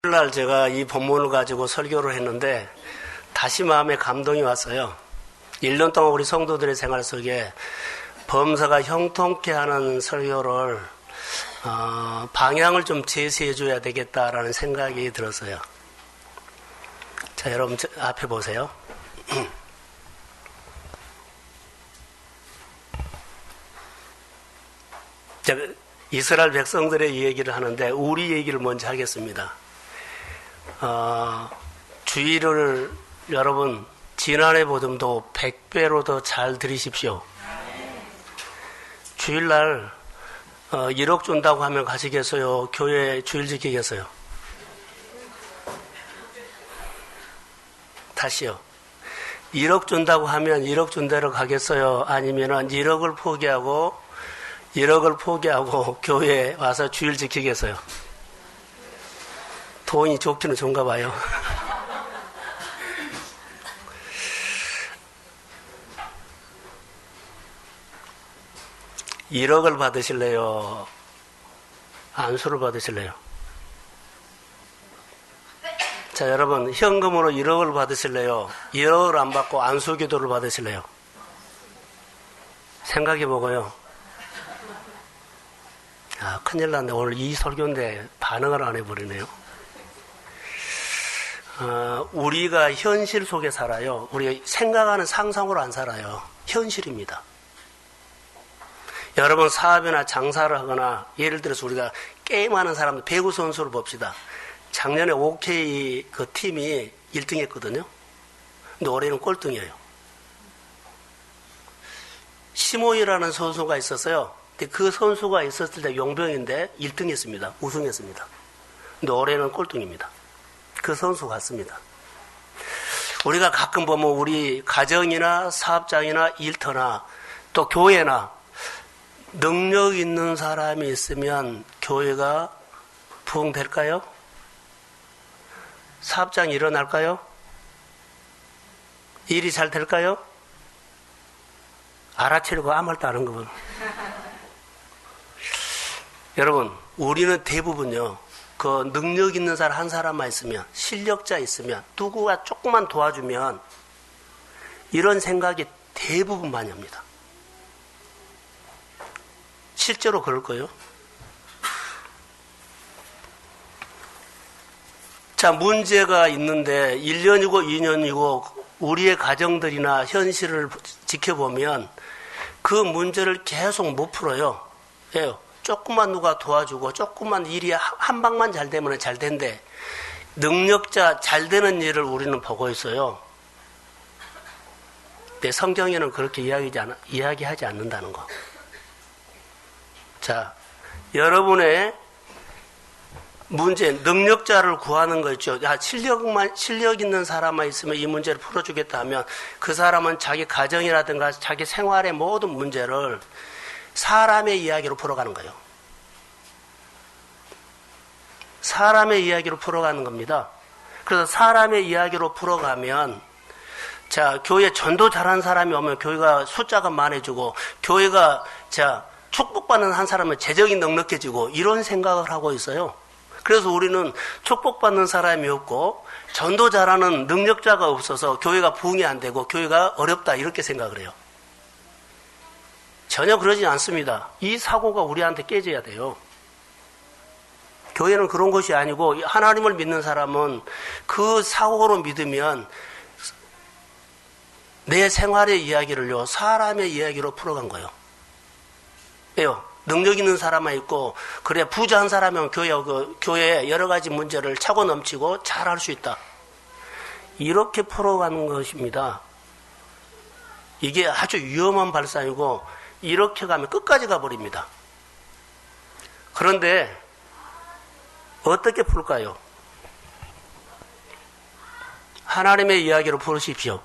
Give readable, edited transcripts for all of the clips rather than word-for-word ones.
날 제가 이 본문을 가지고 설교를 했는데 다시 마음에 감동이 왔어요. 1년 동안 우리 성도들의 생활 속에 범사가 형통케 하는 설교를 방향을 좀 제시해 줘야 되겠다라는 생각이 들었어요. 자, 여러분 앞에 보세요. 제가 이스라엘 백성들의 얘기를 하는데 우리 얘기를 먼저 하겠습니다. 주의를 여러분 지난해보다도 100배로 더 잘 들으십시오. 주일날 1억 준다고 하면 가시겠어요? 교회 주일 지키겠어요? 다시요. 1억 준다고 하면 1억 준 대로 가겠어요? 아니면은 1억을 포기하고 교회에 와서 주일 지키겠어요? 돈이 좋기는 좋은가 봐요. (1억을) 받으실래요? 안수를 받으실래요? 자, 여러분 현금으로 1억을 받으실래요? 1억을 안 받고 안수기도를 받으실래요? 생각해보고요. 큰일 났네. 오늘 이 설교인데 반응을 안 해버리네요. 우리가 현실 속에 살아요. 우리가 생각하는 상상으로 안 살아요. 현실입니다. 여러분 사업이나 장사를 하거나 예를 들어서 우리가 게임하는 사람들, 배구 선수를 봅시다. 작년에 OK 그 팀이 1등 했거든요. 근데 올해는 꼴등이에요. 시모이라는 선수가 있었어요. 근데 그 선수가 있었을 때 용병인데 1등 했습니다. 우승했습니다. 근데 올해는 꼴등입니다. 그 선수 같습니다. 우리가 가끔 보면 우리 가정이나 사업장이나 일터나 또 교회나 능력 있는 사람이 있으면 교회가 부흥될까요? 사업장이 일어날까요? 일이 잘 될까요? 알아채려고 아무 말도 안 한 거군. 여러분, 우리는 대부분요, 그 능력 있는 사람 한 사람만 있으면, 실력자 있으면, 누구가 조금만 도와주면 이런 생각이 대부분 많이 합니다. 실제로 그럴 거예요. 자, 문제가 있는데 1년이고 2년이고 우리의 가정들이나 현실을 지켜보면 그 문제를 계속 못 풀어요. 왜요? 조금만 누가 도와주고 조금만 일이 한 방만 잘 되면 잘 된대. 능력자 잘 되는 일을 우리는 보고 있어요. 근데 성경에는 그렇게 이야기하지 않는다는 거. 자, 여러분의 문제, 능력자를 구하는 거 있죠. 실력 있는 사람만 있으면 이 문제를 풀어주겠다 하면 그 사람은 자기 가정이라든가 자기 생활의 모든 문제를 사람의 이야기로 풀어가는 거예요. 사람의 이야기로 풀어가는 겁니다. 그래서 사람의 이야기로 풀어가면, 자, 교회 전도 잘하는 사람이 오면 교회가 숫자가 많아지고, 교회가, 축복받는 한 사람은 재정이 넉넉해지고, 이런 생각을 하고 있어요. 그래서 우리는 축복받는 사람이 없고, 전도 잘하는 능력자가 없어서 교회가 부흥이 안 되고, 교회가 어렵다, 이렇게 생각을 해요. 전혀 그러지 않습니다. 이 사고가 우리한테 깨져야 돼요. 교회는 그런 것이 아니고 하나님을 믿는 사람은 그 사고로 믿으면 내 생활의 이야기를요, 사람의 이야기로 풀어간 거예요. 왜요? 능력 있는 사람만 있고 그래 부자한 사람이면 교회에 여러 가지 문제를 차고 넘치고 잘할 수 있다. 이렇게 풀어가는 것입니다. 이게 아주 위험한 발상이고 이렇게 가면 끝까지 가버립니다. 그런데 어떻게 풀까요? 하나님의 이야기로 풀으십시오.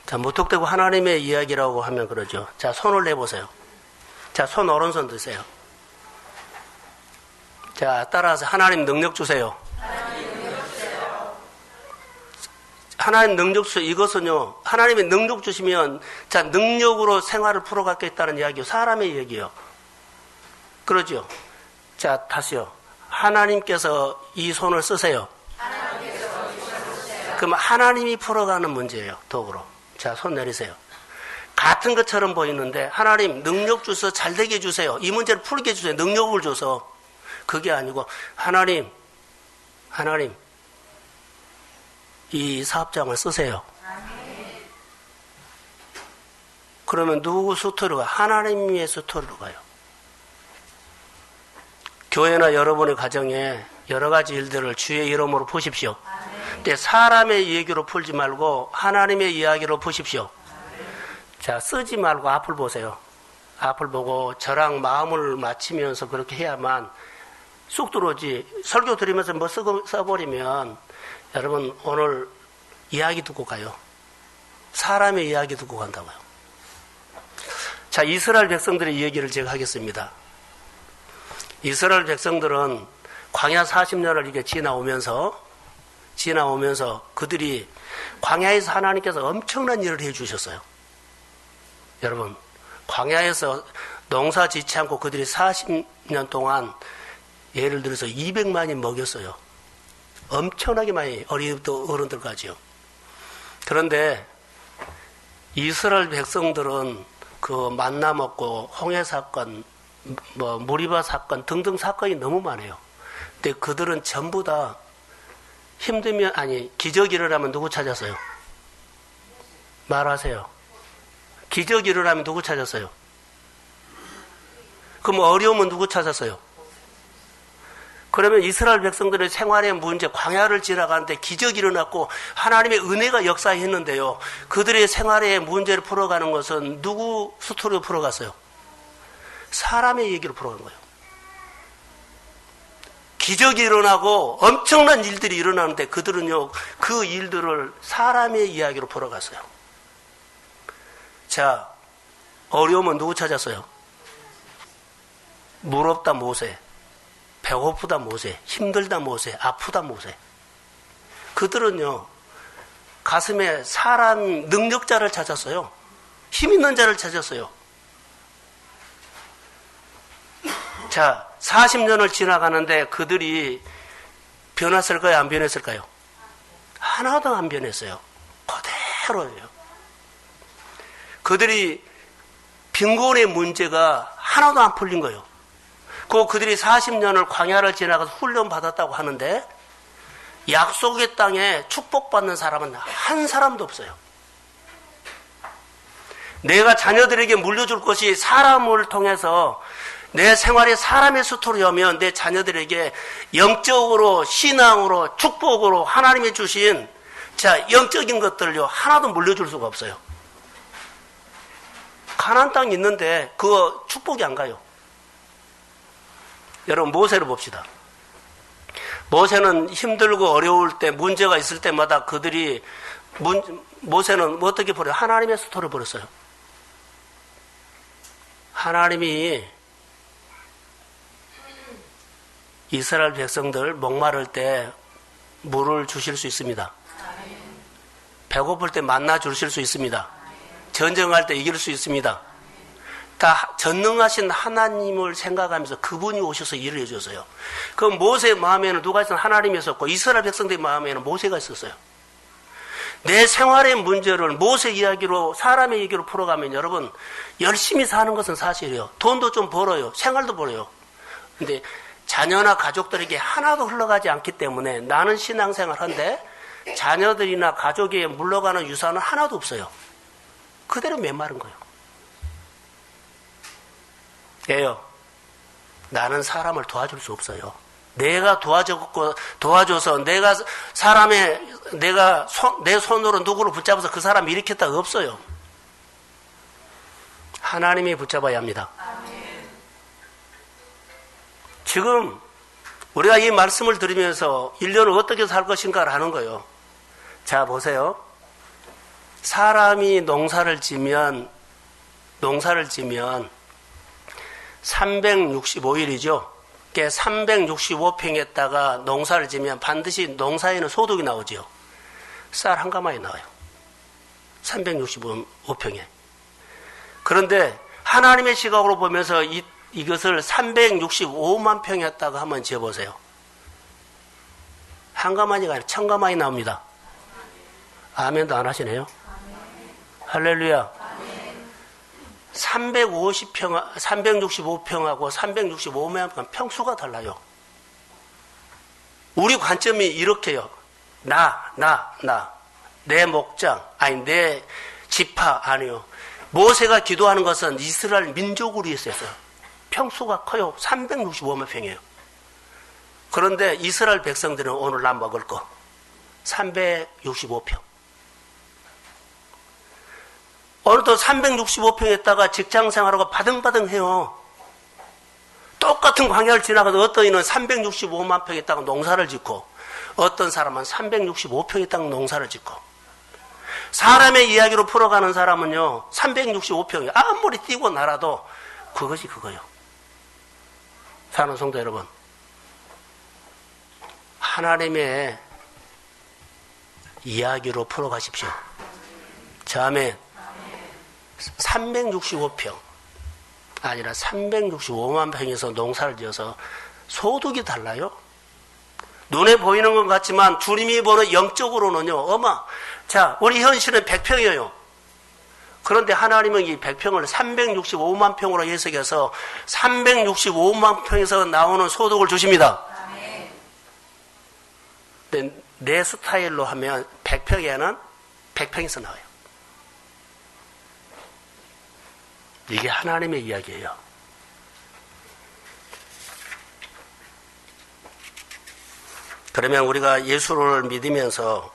자, 무턱대고 하나님의 이야기라고 하면 그러죠. 자, 손을 내보세요. 자, 손 오른손 드세요. 자, 따라서 하나님 능력 주세요. 하나님 능력 주세요. 이것은요, 하나님의 능력 주시면, 자, 능력으로 생활을 풀어가겠다는 이야기요. 사람의 이야기요. 그러죠. 자, 다시요. 하나님께서 이 손을 쓰세요. 그럼 하나님이 풀어가는 문제예요. 도구로. 자, 손 내리세요. 같은 것처럼 보이는데 하나님 능력 주셔서 잘되게 해주세요. 이 문제를 풀게 해주세요. 능력을 줘서. 그게 아니고 하나님 이 사업장을 쓰세요. 그러면 누구 수토로 가요? 하나님의 수토로 가요. 교회나 여러분의 가정에 여러 가지 일들을 주의 이름으로 푸십시오. 근데 사람의 얘기로 풀지 말고 하나님의 이야기로 푸십시오. 자, 쓰지 말고 앞을 보세요. 앞을 보고 저랑 마음을 맞추면서 그렇게 해야만 쑥 들어오지. 설교 드리면서 뭐 써버리면 여러분 오늘 이야기 듣고 가요. 사람의 이야기 듣고 간다고요. 자, 이스라엘 백성들의 얘기를 제가 하겠습니다. 이스라엘 백성들은 광야 40년을 이렇게 지나오면서 그들이 광야에서 하나님께서 엄청난 일을 해주셨어요. 여러분, 광야에서 농사 짓지 않고 그들이 40년 동안 예를 들어서 200만이 먹였어요. 엄청나게 많이, 어린이부터 어른들까지요. 그런데 이스라엘 백성들은 그 만나 먹고 홍해 사건, 뭐 무리바 사건 등등 사건이 너무 많아요. 근데 그들은 전부 다 힘들면, 아니, 기적이 일어나면 누구 찾았어요? 말하세요. 기적이 일어나면 누구 찾았어요? 그럼 어려우면 누구 찾았어요? 그러면 이스라엘 백성들의 생활의 문제, 광야를 지나가는데 기적이 일어났고 하나님의 은혜가 역사했는데요. 그들의 생활의 문제를 풀어가는 것은 누구 스토리로 풀어갔어요? 사람의 얘기로 풀어간 거예요. 기적이 일어나고 엄청난 일들이 일어나는데 그들은요, 그 일들을 사람의 이야기로 풀어갔어요. 자, 어려우면 누구 찾았어요? 물 없다 모세, 배고프다 모세, 힘들다 모세, 아프다 모세. 그들은요, 가슴에 사람 능력자를 찾았어요. 힘 있는 자를 찾았어요. 자, 40년을 지나가는데 그들이 변했을까요? 안 변했을까요? 하나도 안 변했어요. 그대로예요. 그들이 빈곤의 문제가 하나도 안 풀린 거예요. 그들이 40년을 광야를 지나가서 훈련받았다고 하는데 약속의 땅에 축복받는 사람은 한 사람도 없어요. 내가 자녀들에게 물려줄 것이 사람을 통해서 내 생활에 사람의 스토리라면 내 자녀들에게 영적으로, 신앙으로, 축복으로 하나님이 주신 영적인 것들을요, 하나도 물려줄 수가 없어요. 가나안 땅이 있는데 그거 축복이 안 가요. 여러분, 모세를 봅시다. 모세는 힘들고 어려울 때, 문제가 있을 때마다 그들이 모세는 어떻게 버려요? 하나님의 스토리를 버렸어요. 하나님이 이스라엘 백성들 목마를 때 물을 주실 수 있습니다. 배고플 때 만나 주실 수 있습니다. 전쟁할 때 이길 수 있습니다. 다 전능하신 하나님을 생각하면서 그분이 오셔서 일을 해줬어요. 그 모세 마음에는 누가 있었나? 하나님이 있었고 이스라엘 백성들 마음에는 모세가 있었어요. 내 생활의 문제를 모세 이야기로, 사람의 얘기로 풀어가면 여러분, 열심히 사는 것은 사실이에요. 돈도 좀 벌어요. 생활도 벌어요. 근데 자녀나 가족들에게 하나도 흘러가지 않기 때문에 나는 신앙생활 한데 자녀들이나 가족에게 물러가는 유산은 하나도 없어요. 그대로 메마른 거예요. 예요. 나는 사람을 도와줄 수 없어요. 내가 도와줘서 내가 내 손으로 누구를 붙잡아서 그 사람 일으켰다 없어요. 하나님이 붙잡아야 합니다. 지금 우리가 이 말씀을 들으면서 1년을 어떻게 살 것인가를 하는 거예요. 자, 보세요. 사람이 농사를 지면 365일이죠. 365평에다가 농사를 지면 반드시 농사에는 소득이 나오죠. 쌀 한 가마에 나와요. 365평에. 그런데 하나님의 시각으로 보면서 이것을 365만 평 했다고 한번 지어보세요. 한 가마니가 아니라 천 가마니 나옵니다. 아멘도 안 하시네요. 할렐루야. 350평, 365평하고 365평 평수가 달라요. 우리 관점이 이렇게요. 내 목장, 아니, 내 지파, 아니요. 모세가 기도하는 것은 이스라엘 민족으로 했어요. 평수가 커요. 365만 평이에요. 그런데 이스라엘 백성들은 오늘 나 먹을 거 365평. 오늘도 365평에다가 직장 생활하고 바등바등 해요. 똑같은 광야를 지나가도 어떤 이는 365만 평에다가 농사를 짓고 어떤 사람은 365평에다가 농사를 짓고 사람의 이야기로 풀어가는 사람은요 365평이 아무리 뛰고 날아도 그것이 그거예요. 사랑하는 성도 여러분, 하나님의 이야기로 풀어가십시오. 자매 365평 아니라 365만 평에서 농사를 지어서 소득이 달라요. 눈에 보이는 것 같지만 주님이 보는 영적으로는요. 자, 우리 현실은 100평이에요. 그런데 하나님은 이 100평을 365만 평으로 해석해서 365만 평에서 나오는 소득을 주십니다. 근데 내 스타일로 하면 100평에는 100평에서 나와요. 이게 하나님의 이야기예요. 그러면 우리가 예수를 믿으면서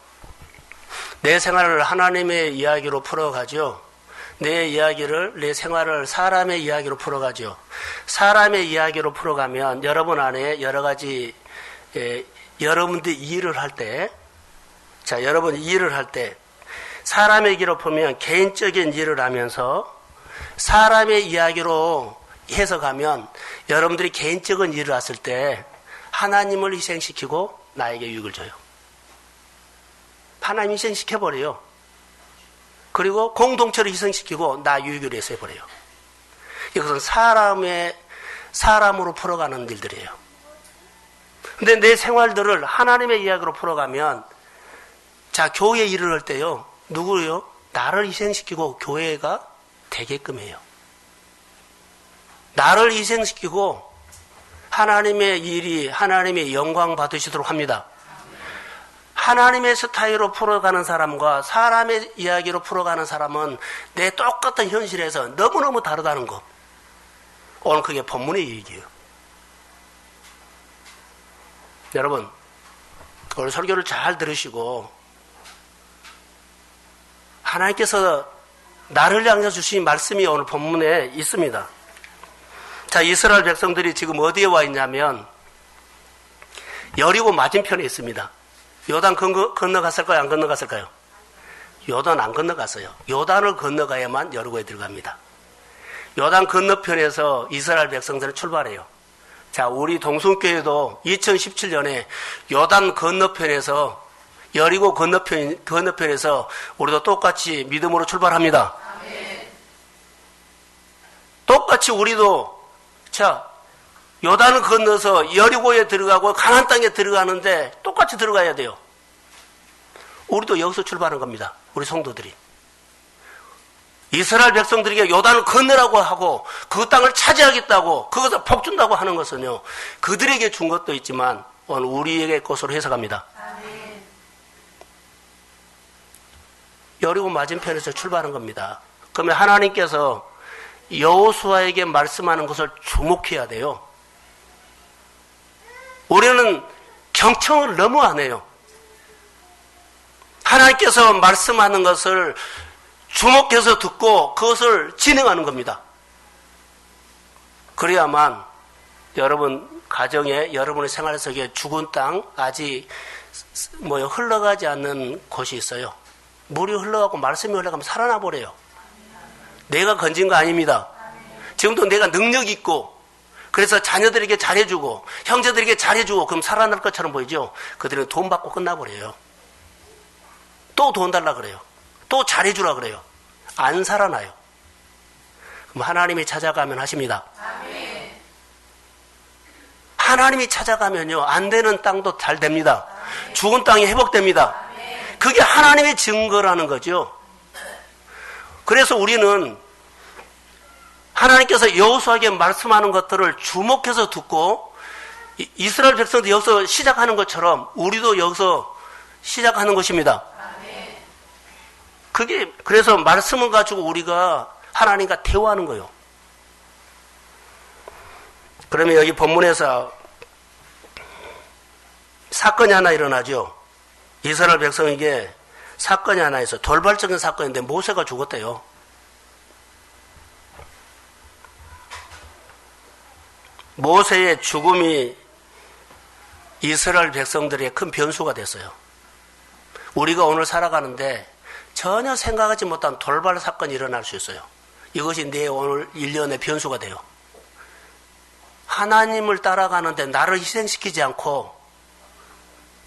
내 생활을 하나님의 이야기로 풀어가죠. 내 이야기를, 내 생활을 사람의 이야기로 풀어가죠. 사람의 이야기로 풀어가면 여러분 안에 여러 가지, 여러분들이 일을 할 때, 자, 여러분이 일을 할 때, 사람의 얘기로 보면 개인적인 일을 하면서 사람의 이야기로 해석하면 여러분들이 개인적인 일을 했을 때 하나님을 희생시키고 나에게 유익을 줘요. 하나님 희생시켜버려요. 그리고 공동체를 희생시키고 나 유익을 위해서 해버려요. 이것은 사람으로 풀어가는 일들이에요. 근데 내 생활들을 하나님의 이야기로 풀어가면 자, 교회 일을 할 때요. 누구요? 나를 희생시키고 교회가 되게끔 해요. 나를 희생시키고 하나님의 일이 하나님의 영광 받으시도록 합니다. 하나님의 스타일로 풀어가는 사람과 사람의 이야기로 풀어가는 사람은 내 똑같은 현실에서 너무너무 다르다는 것. 오늘 그게 본문의 얘기예요. 여러분, 오늘 설교를 잘 들으시고 하나님께서 나를 향해 주신 말씀이 오늘 본문에 있습니다. 자, 이스라엘 백성들이 지금 어디에 와 있냐면 여리고 맞은편에 있습니다. 요단 건너갔을까요? 안 건너갔을까요? 요단 안 건너갔어요. 요단을 건너가야만 여리고에 들어갑니다. 요단 건너편에서 이스라엘 백성들은 출발해요. 자, 우리 동순교회도 2017년에 요단 건너편에서 여리고 건너편에서 우리도 똑같이 믿음으로 출발합니다. 아멘. 똑같이 우리도 자, 요단을 건너서 여리고에 들어가고 가나안 땅에 들어가는데 똑같이 들어가야 돼요. 우리도 여기서 출발한 겁니다. 우리 성도들이. 이스라엘 백성들에게 요단을 건너라고 하고 그 땅을 차지하겠다고 그것을 복준다고 하는 것은요. 그들에게 준 것도 있지만 오늘 우리에게 것으로 해석합니다. 아멘. 여리고 맞은편에서 출발한 겁니다. 그러면 하나님께서 여호수아에게 말씀하는 것을 주목해야 돼요. 우리는 경청을 너무 안 해요. 하나님께서 말씀하는 것을 주목해서 듣고 그것을 진행하는 겁니다. 그래야만 여러분 가정에 여러분의 생활 속에 죽은 땅 아직 흘러가지 않는 곳이 있어요. 물이 흘러가고 말씀이 흘러가면 살아나 버려요. 내가 건진 거 아닙니다. 지금도 내가 능력 있고 그래서 자녀들에게 잘해주고 형제들에게 잘해주고 그럼 살아날 것처럼 보이죠. 그들은 돈 받고 끝나버려요. 또 돈 달라 그래요. 또 잘해주라 그래요. 안 살아나요. 그럼 하나님이 찾아가면 하십니다. 아멘. 하나님이 찾아가면요 안 되는 땅도 잘 됩니다. 죽은 땅이 회복됩니다. 그게 하나님의 증거라는 거죠. 그래서 우리는 하나님께서 여호수아에게 말씀하는 것들을 주목해서 듣고 이스라엘 백성도 여기서 시작하는 것처럼 우리도 여기서 시작하는 것입니다. 그게 그래서 말씀을 가지고 우리가 하나님과 대화하는 거예요. 그러면 여기 본문에서 사건이 하나 일어나죠. 이스라엘 백성에게 사건이 하나 있어. 돌발적인 사건인데 모세가 죽었대요. 모세의 죽음이 이스라엘 백성들의 큰 변수가 됐어요. 우리가 오늘 살아가는데 전혀 생각하지 못한 돌발 사건이 일어날 수 있어요. 이것이 내 오늘 일련의 변수가 돼요. 하나님을 따라가는데 나를 희생시키지 않고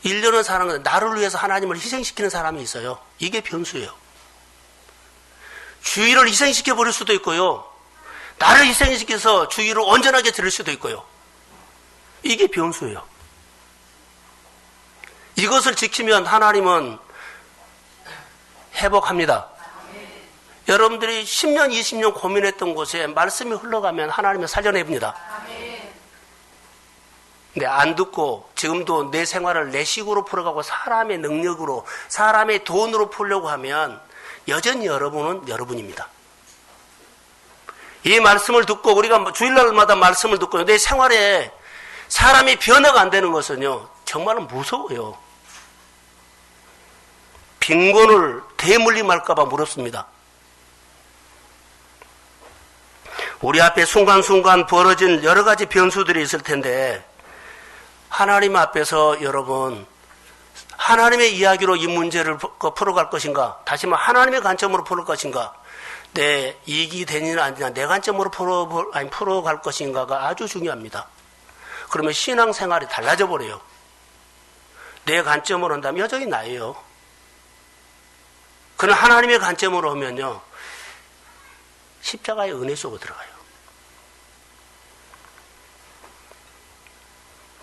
일년을 사는 건데 나를 위해서 하나님을 희생시키는 사람이 있어요. 이게 변수예요. 주의를 희생시켜 버릴 수도 있고요. 나를 희생시켜서 주의를 온전하게 들을 수도 있고요. 이게 변수예요. 이것을 지키면 하나님은 회복합니다. 여러분들이 10년, 20년 고민했던 곳에 말씀이 흘러가면 하나님은 살려냅니다. 근데 안 듣고 지금도 내 생활을 내 식으로 풀어가고 사람의 능력으로, 사람의 돈으로 풀려고 하면 여전히 여러분은 여러분입니다. 이 말씀을 듣고 우리가 주일날마다 말씀을 듣고 내 생활에 사람이 변화가 안 되는 것은요, 정말은 무서워요. 빈곤을 대물림할까봐 무섭습니다. 우리 앞에 순간순간 벌어진 여러 가지 변수들이 있을 텐데 하나님 앞에서 여러분 하나님의 이야기로 이 문제를 풀어갈 것인가, 다시 말해 하나님의 관점으로 풀을 것인가, 내 이익이 되느냐 안 되느냐 내 관점으로 풀어갈 것인가가 아주 중요합니다. 그러면 신앙생활이 달라져 버려요. 내 관점으로 한다면 여전히 나예요. 그러나 하나님의 관점으로 하면요, 십자가의 은혜 속으로 들어가요.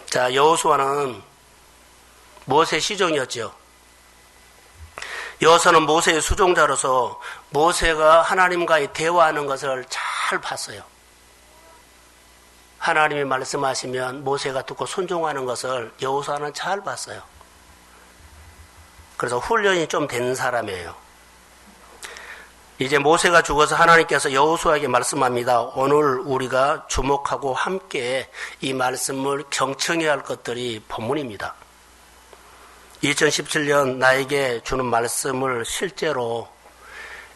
자, 여호수아는 모세 시종이었죠. 여호수아는 모세의 수종자로서 모세가 하나님과의 대화하는 것을 잘 봤어요. 하나님이 말씀하시면 모세가 듣고 순종하는 것을 여호수아는 잘 봤어요. 그래서 훈련이 좀 된 사람이에요. 이제 모세가 죽어서 하나님께서 여호수아에게 말씀합니다. 오늘 우리가 주목하고 함께 이 말씀을 경청해야 할 것들이 본문입니다. 2017년 나에게 주는 말씀을 실제로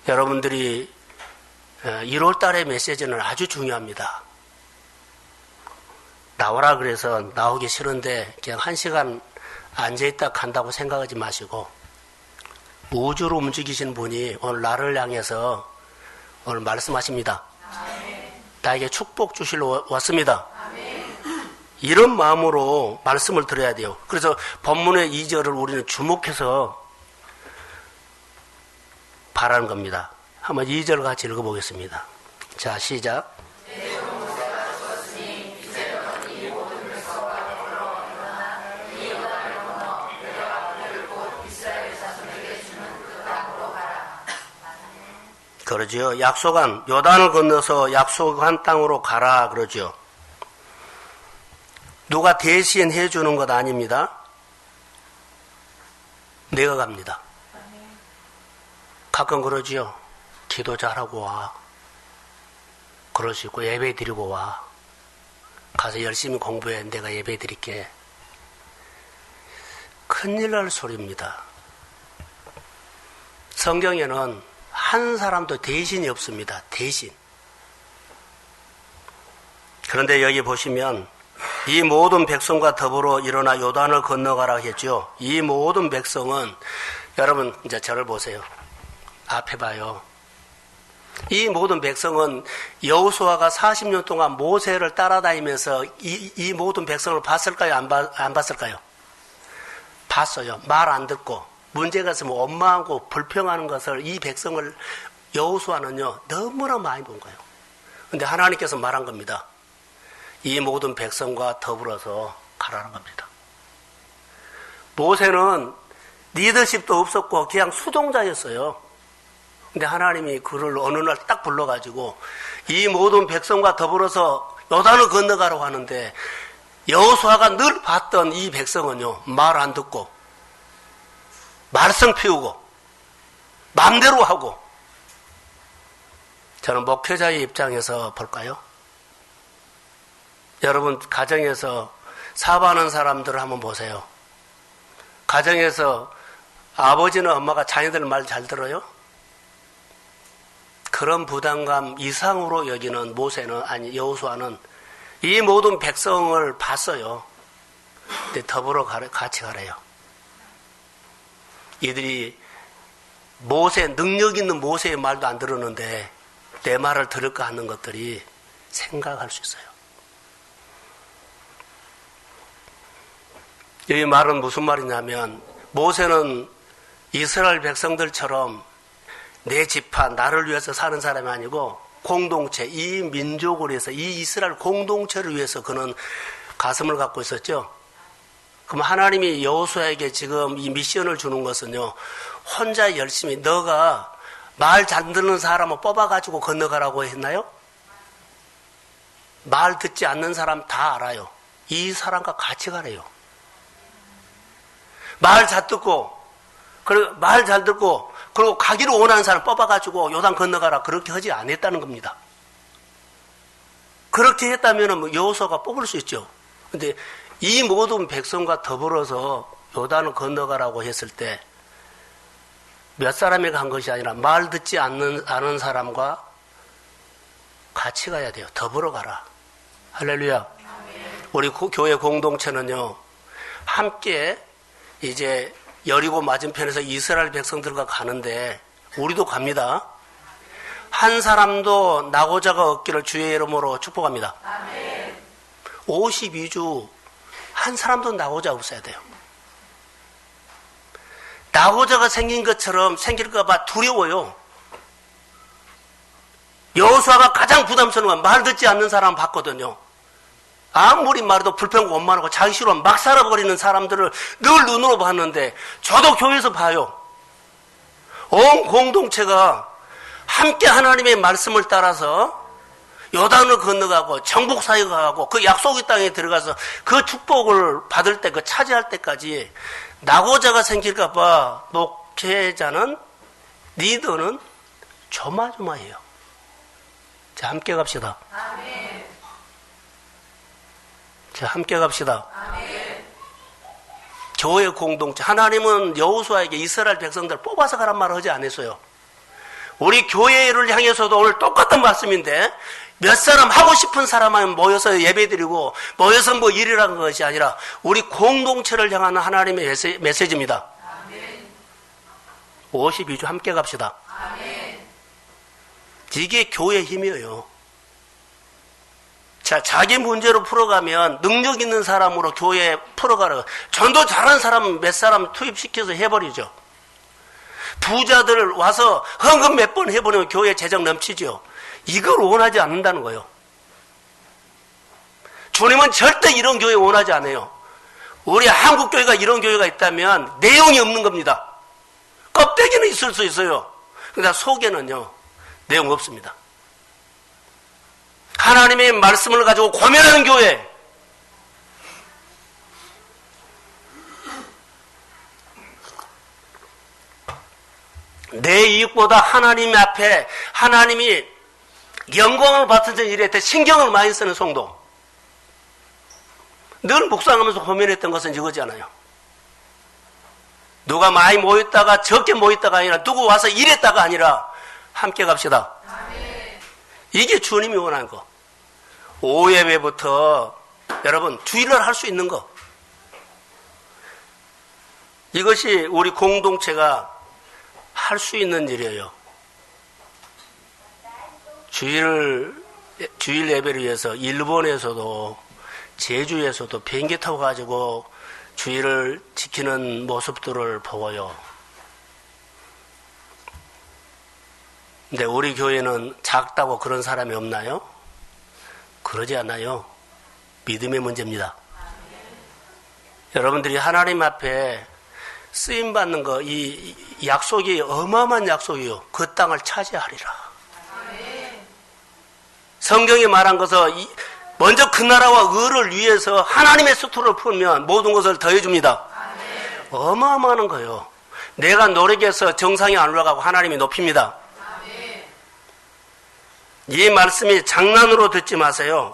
여러분들이 1월 달의 메시지는 아주 중요합니다. 나오라 그래서 나오기 싫은데 그냥 1시간 앉아있다 간다고 생각하지 마시고 우주로 움직이신 분이 오늘 나를 향해서 오늘 말씀하십니다. 나에게 축복 주시러 왔습니다. 이런 마음으로 말씀을 들어야 돼요. 그래서 본문의 2절을 우리는 주목해서 바라는 겁니다. 한번 2절 같이 읽어보겠습니다. 자, 시작. 그러죠. 약속한 요단을 건너서 약속한 땅으로 가라 그러죠. 누가 대신 해주는 것 아닙니다. 내가 갑니다. 가끔 그러지요. 기도 잘하고 와. 그럴 수 있고 예배 드리고 와. 가서 열심히 공부해. 내가 예배 드릴게. 큰일 날 소리입니다. 성경에는 한 사람도 대신이 없습니다. 대신. 그런데 여기 보시면 이 모든 백성과 더불어 일어나 요단을 건너가라 했죠. 이 모든 백성은 여러분 이제 저를 보세요. 앞에 봐요. 이 모든 백성은 여호수아가 40년 동안 모세를 따라다니면서 이 모든 백성을 봤을까요? 안 봤을까요? 봤어요. 말 안 듣고 문제가 있으면 원망하고 불평하는 것을 이 백성을 여호수아는요 너무나 많이 본 거예요. 그런데 하나님께서 말한 겁니다. 이 모든 백성과 더불어서 가라는 겁니다. 모세는 리더십도 없었고 그냥 수동자였어요. 근데 하나님이 그를 어느 날 딱 불러가지고 이 모든 백성과 더불어서 요단을 건너가라고 하는데 여호수아가 늘 봤던 이 백성은요, 말 안 듣고 말썽 피우고 마음대로 하고. 저는 목회자의 입장에서 볼까요? 여러분 가정에서 사업하는 사람들을 한번 보세요. 가정에서 아버지는 엄마가 자녀들 말 잘 들어요? 그런 부담감 이상으로 여기는 모세는, 아니 여호수아는 이 모든 백성을 봤어요. 근데 더불어 같이 가래요. 이들이 능력 있는 모세의 말도 안 들었는데 내 말을 들을까 하는 것들이 생각할 수 있어요. 이 말은 무슨 말이냐면, 모세는 이스라엘 백성들처럼 내 지파, 나를 위해서 사는 사람이 아니고 공동체, 이 민족을 위해서, 이 이스라엘 공동체를 위해서 그는 가슴을 갖고 있었죠. 그럼 하나님이 여호수아에게 지금 이 미션을 주는 것은요, 혼자 열심히, 너가 말 잘 듣는 사람을 뽑아가지고 건너가라고 했나요? 말 듣지 않는 사람 다 알아요. 이 사람과 같이 가래요. 말 잘 듣고, 그리고 가기를 원하는 사람 뽑아가지고 요단 건너가라, 그렇게 하지 않았다는 겁니다. 그렇게 했다면 여호수아가 뽑을 수 있죠. 근데 이 모든 백성과 더불어서 요단을 건너가라고 했을 때 몇 사람이 간 것이 아니라 말 듣지 않는 사람과 같이 가야 돼요. 더불어 가라. 할렐루야. 우리 교회 공동체는요, 함께 이제 여리고 맞은편에서 이스라엘 백성들과 가는데 우리도 갑니다. 한 사람도 낙오자가 없기를 주의 이름으로 축복합니다. 52주 한 사람도 낙오자 없어야 돼요. 낙오자가 생긴 것처럼 생길까 봐 두려워요. 여호수아가 가장 부담스러운 건 말 듣지 않는 사람 봤거든요. 아무리 말해도 불평고 원만하고 자기 싫어 막 살아버리는 사람들을 늘 눈으로 봤는데, 저도 교회에서 봐요. 온 공동체가 함께 하나님의 말씀을 따라서 요단을 건너가고 정복사역을 하고 그 약속의 땅에 들어가서 그 축복을 받을 때, 그 차지할 때까지 낙오자가 생길까 봐 목회자는, 리더는 조마조마해요. 자, 함께 갑시다. 아멘. 자, 함께 갑시다. 아멘. 교회 공동체, 하나님은 여호수아에게 이스라엘 백성들 뽑아서 가란 말을 하지 않았어요. 우리 교회를 향해서도 오늘 똑같은 말씀인데, 몇 사람 하고 싶은 사람만 모여서 예배드리고 모여서 뭐 일이라는 것이 아니라 우리 공동체를 향하는 하나님의 메시지입니다. 아멘. 52주 함께 갑시다. 아멘. 이게 교회의 힘이에요. 자, 자기 문제로 풀어가면 능력 있는 사람으로 교회에 풀어가라. 전도 잘하는 사람 몇 사람 투입시켜서 해버리죠. 부자들 와서 헌금 몇 번 해버리면 교회 재정 넘치죠. 이걸 원하지 않는다는 거예요. 주님은 절대 이런 교회 원하지 않아요. 우리 한국 교회가 이런 교회가 있다면 내용이 없는 겁니다. 껍데기는 있을 수 있어요. 그러나 속에는요, 내용 없습니다. 하나님의 말씀을 가지고 고민하는 교회. 내 이익보다 하나님 앞에 하나님이 영광을 받으신 일에 대해 신경을 많이 쓰는 성도. 늘 묵상하면서 고민했던 것은 이거잖아요. 누가 많이 모였다가 적게 모였다가 아니라, 누구 와서 이랬다가 아니라 함께 갑시다. 아멘. 이게 주님이 원하는 거. 오예배부터 여러분 주일날 할 수 있는 거. 이것이 우리 공동체가 할 수 있는 일이에요. 주일 예배를 위해서 일본에서도 제주에서도 비행기 타고 가지고 주일을 지키는 모습들을 보고요. 근데 우리 교회는 작다고 그런 사람이 없나요? 그러지 않아요. 믿음의 문제입니다. 여러분들이 하나님 앞에 쓰임 받는 거, 이 약속이 어마어마한 약속이요. 그 땅을 차지하리라. 성경이 말한 것은 먼저 그 나라와 의를 위해서 하나님의 수토를 풀면 모든 것을 더해줍니다. 어마어마한 거예요. 내가 노력해서 정상에 안 올라가고 하나님이 높입니다. 이 말씀이 장난으로 듣지 마세요.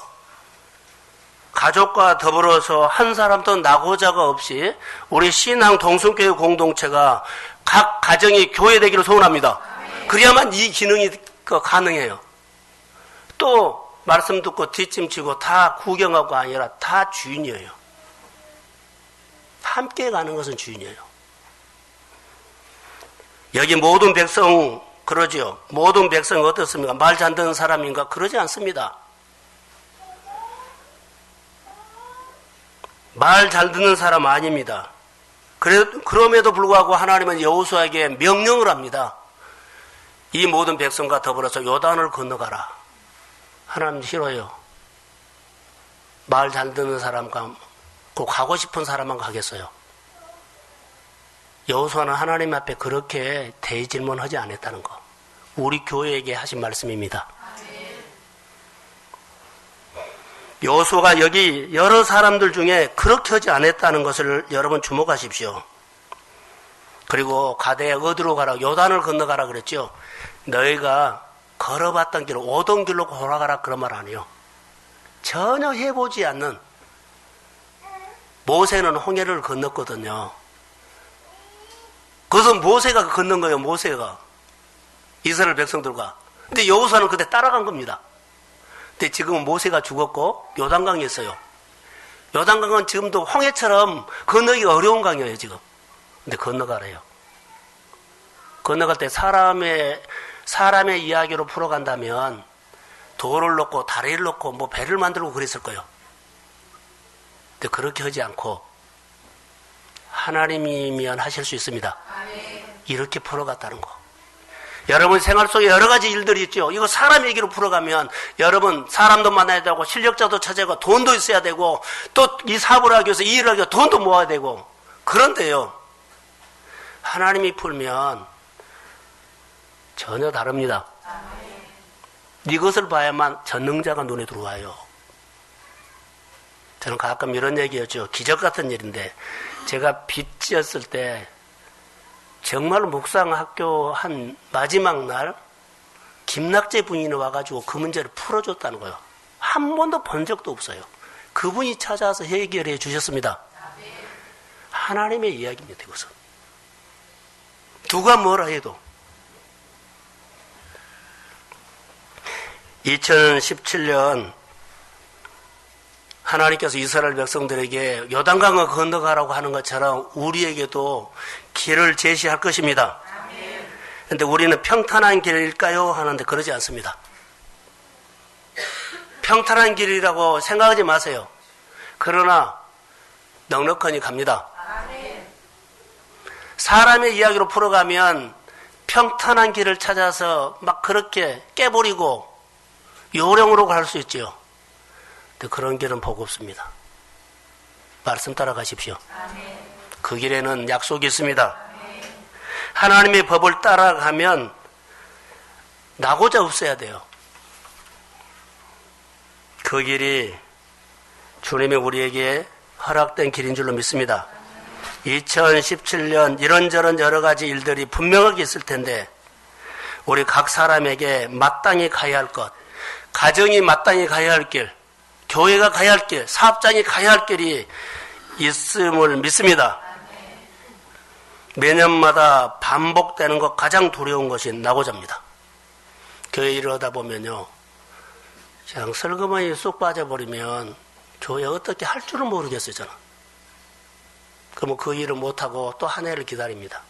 가족과 더불어서 한 사람도 나고자가 없이 우리 신앙 동성교회 공동체가 각 가정이 교회되기를 소원합니다. 그래야만 이 기능이 가능해요. 또 말씀 듣고 뒷짐지고 다 구경하고 아니라 다 주인이에요. 함께 가는 것은 주인이에요. 여기 모든 백성 그러지요. 모든 백성이 어떻습니까? 말 잘 듣는 사람인가? 그러지 않습니다. 말 잘 듣는 사람 아닙니다. 그럼에도 불구하고 하나님은 여호수아에게 명령을 합니다. 이 모든 백성과 더불어서 요단을 건너가라. 하나님 싫어요. 말 잘 듣는 사람과 꼭 가고 싶은 사람만 가겠어요. 여호수아는 하나님 앞에 그렇게 대질문하지 않았다는 거. 우리 교회에게 하신 말씀입니다. 여호수아가 여기 여러 사람들 중에 그렇게 하지 않았다는 것을 여러분 주목하십시오. 그리고 가대에 어디로 가라? 요단을 건너가라 그랬죠. 너희가 걸어봤던 길, 오던 길로 돌아가라 그런 말 아니에요. 전혀 해보지 않는 모세는 홍해를 건넜거든요. 그것은 모세가 건넌 거예요. 모세가 이스라엘 백성들과. 근데 여호수아는 그때 따라간 겁니다. 근데 지금은 모세가 죽었고 요단강이 있어요. 요단강은 지금도 홍해처럼 건너기 어려운 강이에요. 지금. 근데 건너가래요. 건너갈 때 사람의 이야기로 풀어간다면 돌을 놓고 다리를 놓고 뭐 배를 만들고 그랬을 거예요. 근데 그렇게 하지 않고 하나님이면 하실 수 있습니다. 이렇게 풀어갔다는 거. 여러분 생활 속에 여러 가지 일들이 있죠. 이거 사람 얘기로 풀어가면 여러분 사람도 만나야 되고 실력자도 찾아야 되고 돈도 있어야 되고 또 이 사업을 하기 위해서 이 일을 하기 위해서 돈도 모아야 되고. 그런데요, 하나님이 풀면 전혀 다릅니다. 이것을 봐야만 전능자가 눈에 들어와요. 저는 가끔 이런 얘기였죠. 기적 같은 일인데 제가 빚지었을 때 정말 묵상학교 한 마지막 날 김낙재 부인이 와가지고 그 문제를 풀어줬다는 거예요. 한 번도 본 적도 없어요. 그분이 찾아와서 해결해 주셨습니다. 하나님의 이야기입니다. 이것은 누가 뭐라 해도. 2017년 하나님께서 이스라엘 백성들에게 요단강을 건너가라고 하는 것처럼 우리에게도 길을 제시할 것입니다. 그런데 우리는 평탄한 길일까요? 하는데 그러지 않습니다. 평탄한 길이라고 생각하지 마세요. 그러나 넉넉하니 갑니다. 사람의 이야기로 풀어가면 평탄한 길을 찾아서 막 그렇게 깨버리고 요령으로 갈 수 있지요. 근데 그런 길은 복 없습니다. 말씀 따라가십시오. 그 길에는 약속이 있습니다. 하나님의 법을 따라가면 나고자 없어야 돼요. 그 길이 주님이 우리에게 허락된 길인 줄로 믿습니다. 2017년 이런저런 여러 가지 일들이 분명하게 있을 텐데 우리 각 사람에게 마땅히 가야 할 것, 가정이 마땅히 가야 할 길, 교회가 가야 할 길, 사업장이 가야 할 길이 있음을 믿습니다. 매년마다 반복되는 것 가장 두려운 것이 나고자입니다. 교회 일을 하다 보면요, 그냥 슬그머니 쑥 빠져버리면 교회 어떻게 할 줄은 모르겠어요, 저는. 그러면 그 일을 못하고 또 한 해를 기다립니다.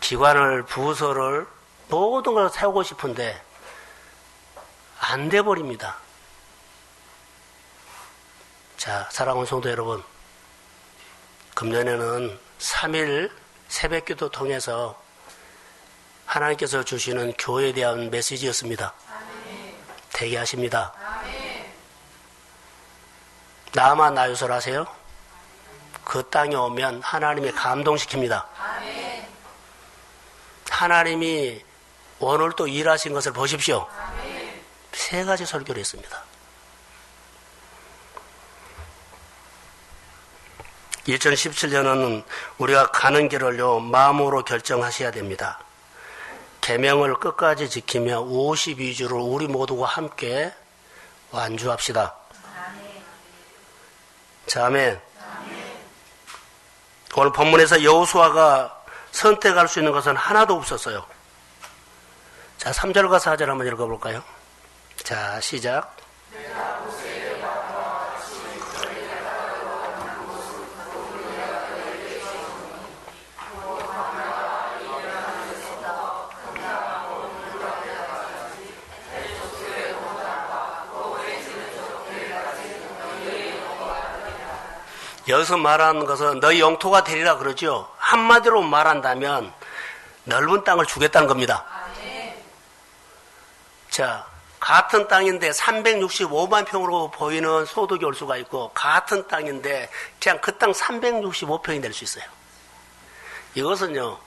기관을, 부서를, 모든 걸 세우고 싶은데 안 돼버립니다. 자, 사랑하는 성도 여러분, 금년에는 3일 새벽기도 통해서 하나님께서 주시는 교회에 대한 메시지였습니다. 되게 하십니다. 나만 나유설 하세요? 그 땅에 오면 하나님이 감동시킵니다. 하나님이 오늘 또 일하신 것을 보십시오. 3가지 설교를 했습니다. 2017년은 우리가 가는 길을요 마음으로 결정하셔야 됩니다. 계명을 끝까지 지키며 52주를 우리 모두가 함께 완주합시다. 자, 아멘. 오늘 본문에서 여호수아가 선택할 수 있는 것은 하나도 없었어요. 자, 3절과 4절 한번 읽어볼까요? 자, 시작. 여기서 말하는 것은 너희 영토가 되리라 그러죠. 한마디로 말한다면 넓은 땅을 주겠다는 겁니다. 자, 같은 땅인데 365만 평으로 보이는 소득이 올 수가 있고, 같은 땅인데 그냥 그 땅 365평이 될 수 있어요. 이것은요,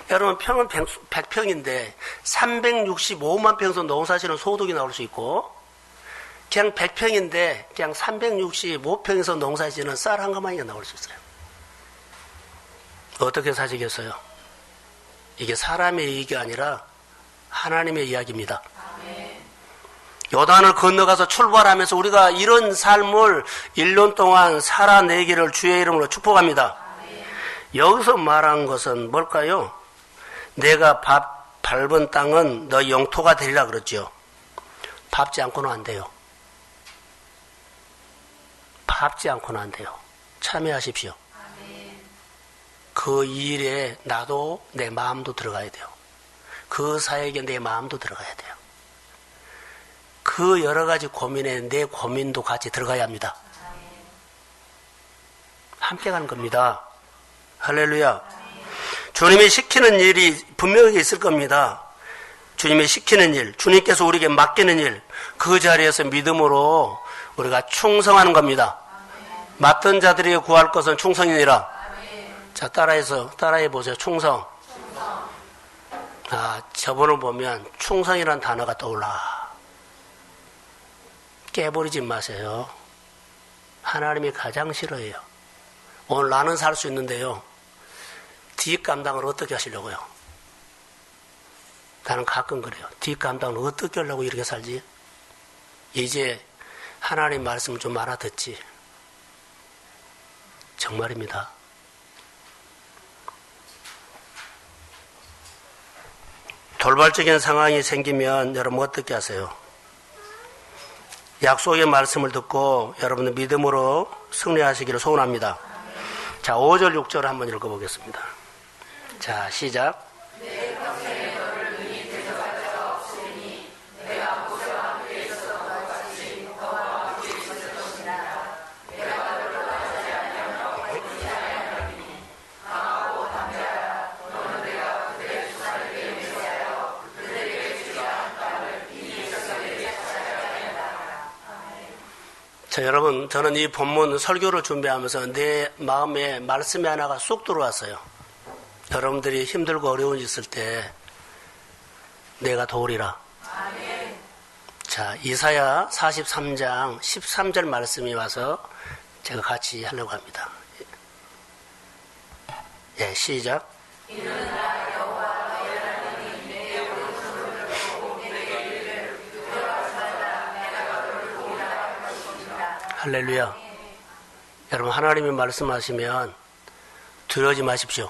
여러분 평은 100평인데 365만 평에서 농사지는 소득이 나올 수 있고, 그냥 100평인데 그냥 365평에서 농사지는 쌀 한 가마니가 나올 수 있어요. 어떻게 사시겠어요? 이게 사람의 이야기가 아니라 하나님의 이야기입니다. 요단을 건너가서 출발하면서 우리가 이런 삶을 1년 동안 살아내기를 주의 이름으로 축복합니다. 여기서 말한 것은 뭘까요? 내가 밟은 땅은 너 영토가 되리라 그랬죠. 밟지 않고는 안 돼요. 밟지 않고는 안 돼요. 참여하십시오. 그 일에 나도 내 마음도 들어가야 돼요. 그 사역에 내 마음도 들어가야 돼요. 그 여러 가지 고민에 내 고민도 같이 들어가야 합니다. 함께 가는 겁니다. 할렐루야. 주님이 시키는 일이 분명히 있을 겁니다. 주님이 시키는 일, 주님께서 우리에게 맡기는 일, 그 자리에서 믿음으로 우리가 충성하는 겁니다. 맡은 자들에게 구할 것은 충성이니라. 자, 따라해 보세요. 충성. 아, 저번을 보면 충성이라는 단어가 떠올라. 깨버리지 마세요. 하나님이 가장 싫어해요. 오늘 나는 살 수 있는데요, 뒷감당을 어떻게 하시려고요? 나는 가끔 그래요. 뒷감당을 어떻게 하려고 이렇게 살지? 이제 하나님 말씀을 좀 알아듣지. 정말입니다. 돌발적인 상황이 생기면 여러분 어떻게 하세요? 약속의 말씀을 듣고 여러분들 믿음으로 승리하시기를 소원합니다. 자, 5절 6절 한번 읽어보겠습니다. 자, 시작. 자, 여러분, 저는 이 본문 설교를 준비하면서 내 마음에 말씀이 하나가 쑥 들어왔어요. 여러분들이 힘들고 어려운 일 있을 때 내가 도우리라. 아멘. 자, 이사야 43장 13절 말씀이 와서 제가 같이 하려고 합니다. 예, 시작. 할렐루야. 여러분, 하나님이 말씀하시면 두려워하지 마십시오.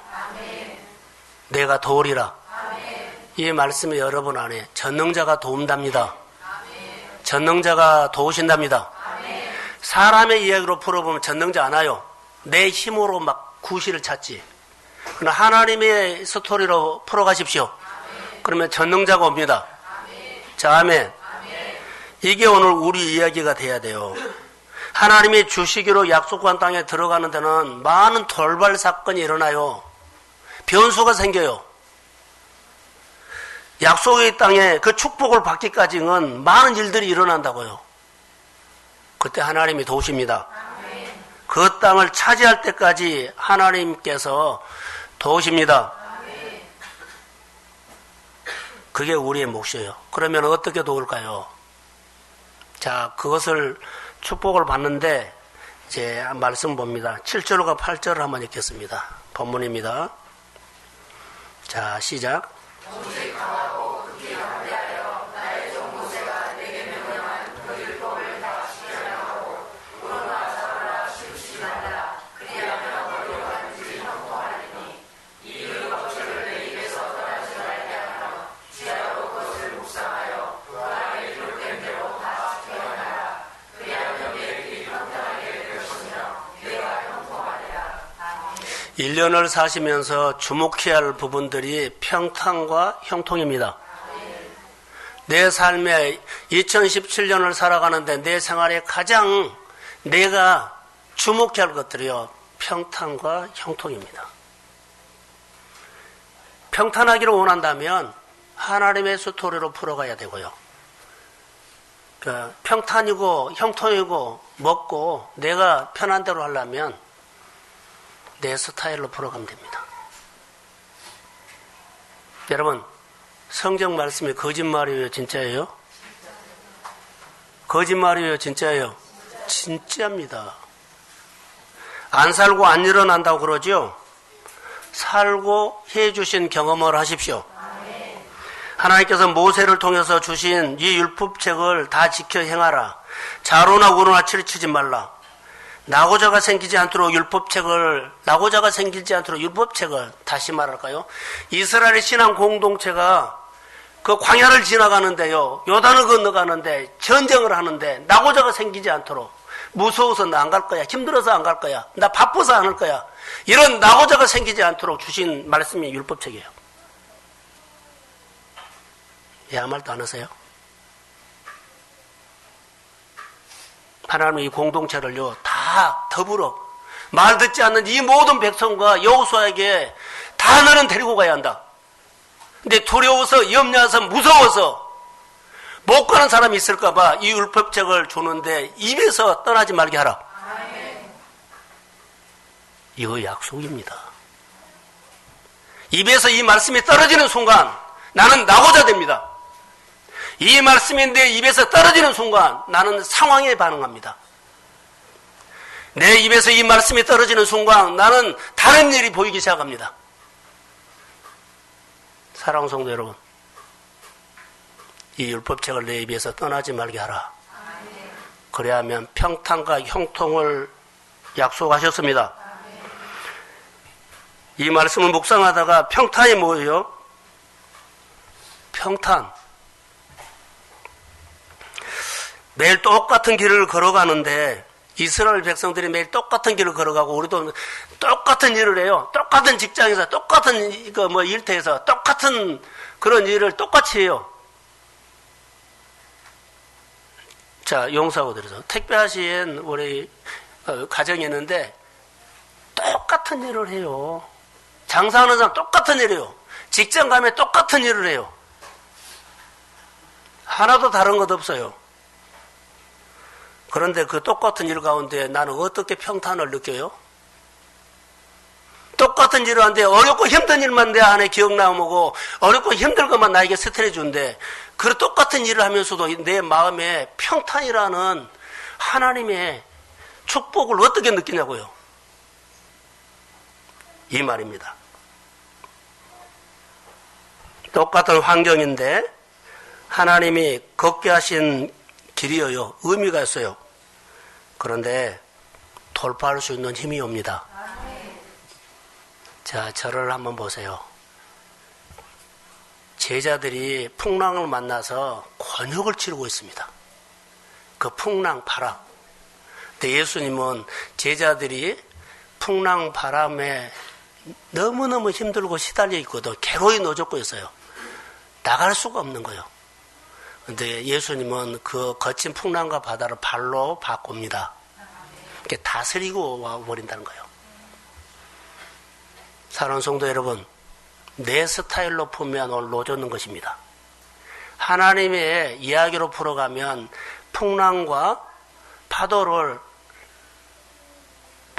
내가 도우리라. 이 말씀이 여러분 안에 전능자가 도움답니다. 전능자가 도우신답니다. 사람의 이야기로 풀어보면 전능자 안 와요. 내 힘으로 막 구실을 찾지. 그러나 하나님의 스토리로 풀어가십시오. 그러면 전능자가 옵니다. 자, 아멘. 이게 오늘 우리 이야기가 돼야 돼요. 하나님이 주시기로 약속한 땅에 들어가는 데는 많은 돌발 사건이 일어나요. 변수가 생겨요. 약속의 땅에 그 축복을 받기까지는 많은 일들이 일어난다고요. 그때 하나님이 도우십니다. 그 땅을 차지할 때까지 하나님께서 도우십니다. 그게 우리의 몫이에요. 그러면 어떻게 도울까요? 자, 그것을 축복을 받는데 이제 말씀 봅니다. 7절과 8절을 한번 읽겠습니다. 본문입니다. 자, 시작. 일 년을 사시면서 주목해야 할 부분들이 평탄과 형통입니다. 내 삶에 2017년을 살아가는데 내 생활에 가장 내가 주목해야 할 것들이요, 평탄과 형통입니다. 평탄하기를 원한다면 하나님의 스토리로 풀어가야 되고요. 평탄이고 형통이고 먹고 내가 편한 대로 하려면 내 스타일로 풀어가면 됩니다. 여러분, 성경 말씀이 거짓말이에요, 진짜예요? 거짓말이에요, 진짜예요? 진짜입니다. 안 살고 안 일어난다고 그러죠? 살고 해주신 경험을 하십시오. 하나님께서 모세를 통해서 주신 이 율법책을 다 지켜 행하라. 자로나 우로나 치르치지 말라. 낙오자가 생기지 않도록 율법책을 다시 말할까요? 이스라엘의 신앙 공동체가 그 광야를 지나가는데요, 요단을 건너가는데 전쟁을 하는데 낙오자가 생기지 않도록, 무서워서 나 안 갈 거야, 힘들어서 안 갈 거야, 나 바빠서 안 할 거야, 이런 낙오자가 생기지 않도록 주신 말씀이 율법책이에요. 예, 아무 말도 안 하세요? 하나님은 이 공동체를요, 다 더불어 말 듣지 않는 이 모든 백성과 여호수아에게 다 너는 데리고 가야 한다. 근데 두려워서, 염려해서, 무서워서 못 가는 사람이 있을까봐 이 율법책을 주는데 입에서 떠나지 말게 하라. 이거 약속입니다. 입에서 이 말씀이 떨어지는 순간 나는 낙오자 됩니다. 이 말씀이 내 입에서 떨어지는 순간 나는 상황에 반응합니다. 내 입에서 이 말씀이 떨어지는 순간 나는 다른 일이 보이기 시작합니다. 사랑하는 성도 여러분, 이 율법책을 내 입에서 떠나지 말게 하라. 그래야 하면 평탄과 형통을 약속하셨습니다. 이 말씀을 묵상하다가 평탄이 뭐예요? 평탄. 매일 똑같은 길을 걸어가는데 이스라엘 백성들이 매일 똑같은 길을 걸어가고 우리도 똑같은 일을 해요. 똑같은 직장에서 똑같은 일터에서 똑같은 그런 일을 똑같이 해요. 자, 용사고들에서 택배하시는 우리 가정이 있는데 똑같은 일을 해요. 장사하는 사람 똑같은 일을 해요. 직장 가면 똑같은 일을 해요. 하나도 다른 것 없어요. 그런데 그 똑같은 일 가운데 나는 어떻게 평탄을 느껴요? 똑같은 일을 하는데 어렵고 힘든 일만 내 안에 기억나오고 어렵고 힘들 것만 나에게 스트레스 준대. 그 똑같은 일을 하면서도 내 마음에 평탄이라는 하나님의 축복을 어떻게 느끼냐고요. 이 말입니다. 똑같은 환경인데 하나님이 걷게 하신 길이어요. 의미가 있어요. 그런데 돌파할 수 있는 힘이 옵니다. 자, 저를 한번 보세요. 제자들이 풍랑을 만나서 곤욕을 치르고 있습니다. 그 풍랑, 바람. 근데 예수님은 제자들이 풍랑, 바람에 너무너무 힘들고 시달려 있거든. 괴로이 노젓고 있어요. 나갈 수가 없는 거예요. 근데 예수님은 그 거친 풍랑과 바다를 발로 바꿉니다. 이렇게 다스리고 와버린다는 거예요. 사랑하는 성도 여러분, 내 스타일로 풀면 오늘 노젓는 것입니다. 하나님의 이야기로 풀어가면 풍랑과 파도를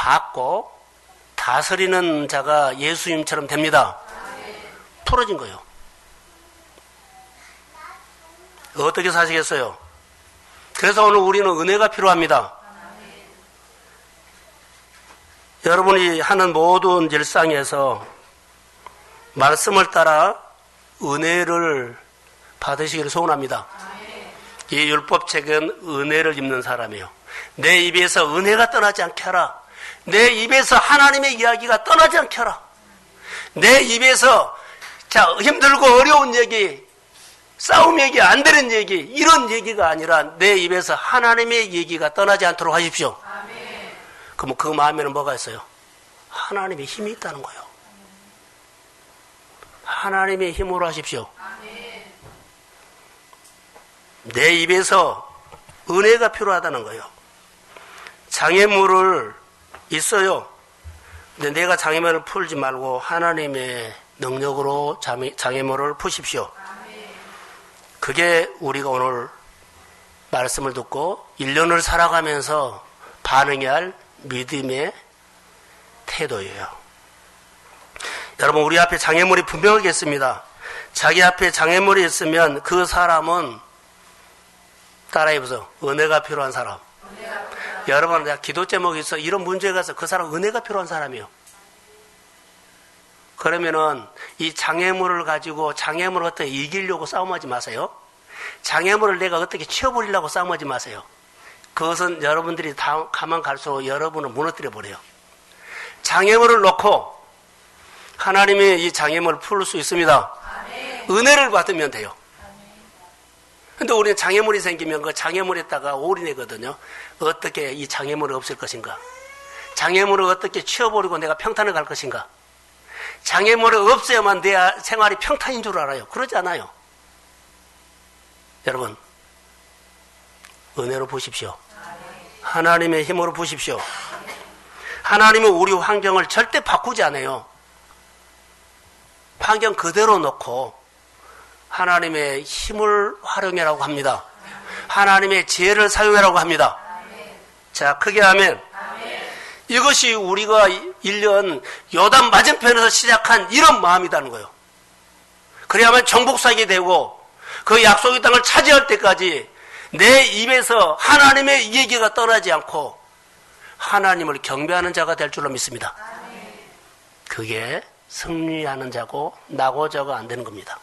받고 다스리는 자가 예수님처럼 됩니다. 풀어진 거예요. 어떻게 사시겠어요? 그래서 오늘 우리는 은혜가 필요합니다. 여러분이 하는 모든 일상에서 말씀을 따라 은혜를 받으시기를 소원합니다. 이 율법책은 은혜를 입는 사람이에요. 내 입에서 은혜가 떠나지 않게 하라. 내 입에서 하나님의 이야기가 떠나지 않게 하라. 내 입에서 힘들고 어려운 얘기, 싸움 얘기, 안 되는 얘기, 이런 얘기가 아니라 내 입에서 하나님의 얘기가 떠나지 않도록 하십시오. 그럼 그 마음에는 뭐가 있어요? 하나님의 힘이 있다는 거예요. 하나님의 힘으로 하십시오. 내 입에서 은혜가 필요하다는 거예요. 장애물을 있어요. 근데 내가 장애물을 풀지 말고 하나님의 능력으로 장애물을 푸십시오. 그게 우리가 오늘 말씀을 듣고 1년을 살아가면서 반응해야 할 믿음의 태도예요. 여러분, 우리 앞에 장애물이 분명하게 있습니다. 자기 앞에 장애물이 있으면 그 사람은 따라해보세요. 은혜가 필요한 사람. 여러분, 내가 기도 제목이 있어. 이런 문제가 있어. 그 사람 은혜가 필요한 사람이에요. 그러면은 이 장애물을 가지고 장애물을 어떻게 이기려고 싸움하지 마세요. 장애물을 내가 어떻게 치워버리려고 싸움하지 마세요. 그것은 여러분들이 가만 갈수록 여러분을 무너뜨려 버려요. 장애물을 놓고 하나님이 이 장애물을 풀 수 있습니다. 은혜를 받으면 돼요. 근데 우리는 장애물이 생기면 그 장애물에다가 올인하거든요. 어떻게 이 장애물이 없을 것인가? 장애물을 어떻게 치워버리고 내가 평탄을 갈 것인가? 장애물이 없어야만 내 생활이 평탄인 줄 알아요. 그러지 않아요. 여러분, 은혜로 보십시오. 하나님의 힘으로 보십시오. 하나님은 우리 환경을 절대 바꾸지 않아요. 환경 그대로 놓고 하나님의 힘을 활용하라고 합니다. 하나님의 지혜를 사용하라고 합니다. 자, 크게 하면 이것이 우리가 1년 요단 맞은편에서 시작한 이런 마음이라는 거예요. 그래야만 정복사게 되고 그 약속의 땅을 차지할 때까지 내 입에서 하나님의 얘기가 떠나지 않고 하나님을 경배하는 자가 될 줄로 믿습니다. 그게 승리하는 자고 나고자가 안 되는 겁니다.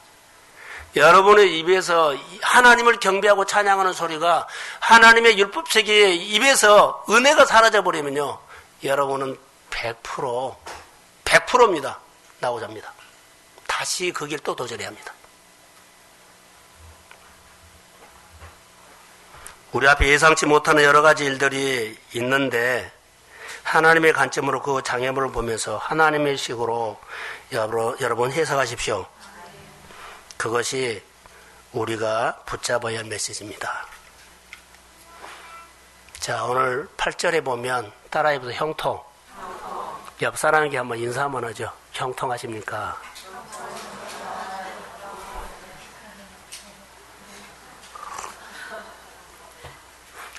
여러분의 입에서 하나님을 경배하고 찬양하는 소리가 하나님의 율법책의 입에서 은혜가 사라져버리면요, 여러분은 100%입니다. 나고자입니다. 다시 그 길 또 도전해야 합니다. 우리 앞에 예상치 못하는 여러 가지 일들이 있는데 하나님의 관점으로 그 장애물을 보면서 하나님의 식으로 여러분 해석하십시오. 그것이 우리가 붙잡아야 할 메시지입니다. 자, 오늘 8절에 보면 따라해보세요. 형통. 옆 사람에게 한번 인사 한번 하죠. 형통하십니까?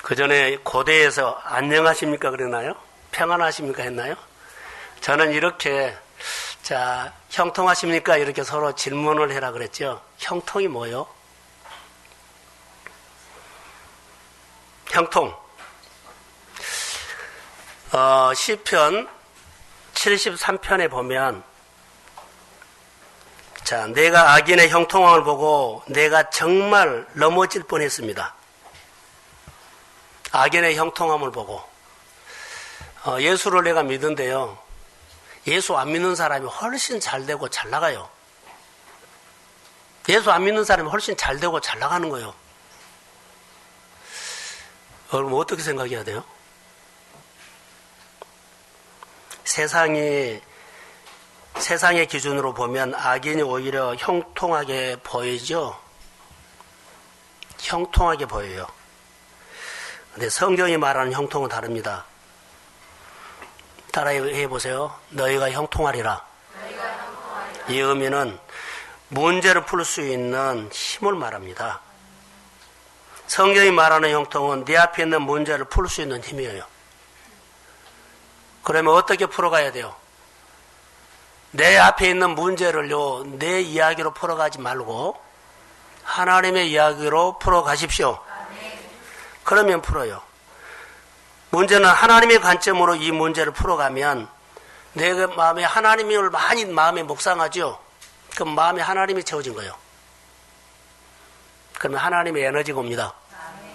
그 전에 고대에서 안녕하십니까 그러나요? 평안하십니까 했나요? 저는 이렇게, 자, 형통하십니까? 이렇게 서로 질문을 해라 그랬죠. 형통이 뭐요? 형통. 시편 73편에 보면, 자, 내가 악인의 형통함을 보고 내가 정말 넘어질 뻔했습니다. 악인의 형통함을 보고. 예수를 내가 믿은데요, 예수 안 믿는 사람이 훨씬 잘 되고 잘 나가요. 예수 안 믿는 사람이 훨씬 잘 되고 잘 나가는 거예요. 여러분 어떻게 생각해야 돼요? 세상의 기준으로 보면 악인이 오히려 형통하게 보이죠? 형통하게 보여요. 근데 성경이 말하는 형통은 다릅니다. 따라해 보세요. 너희가 형통하리라. 이 의미는 문제를 풀 수 있는 힘을 말합니다. 성경이 말하는 형통은 네 앞에 있는 문제를 풀 수 있는 힘이에요. 그러면 어떻게 풀어가야 돼요? 내 앞에 있는 문제를요, 내 이야기로 풀어가지 말고 하나님의 이야기로 풀어가십시오. 그러면 풀어요. 문제는 하나님의 관점으로 이 문제를 풀어가면 내 마음에 하나님을 많이 마음에 묵상하죠. 그럼 마음에 하나님이 채워진 거예요. 그러면 하나님의 에너지가 옵니다.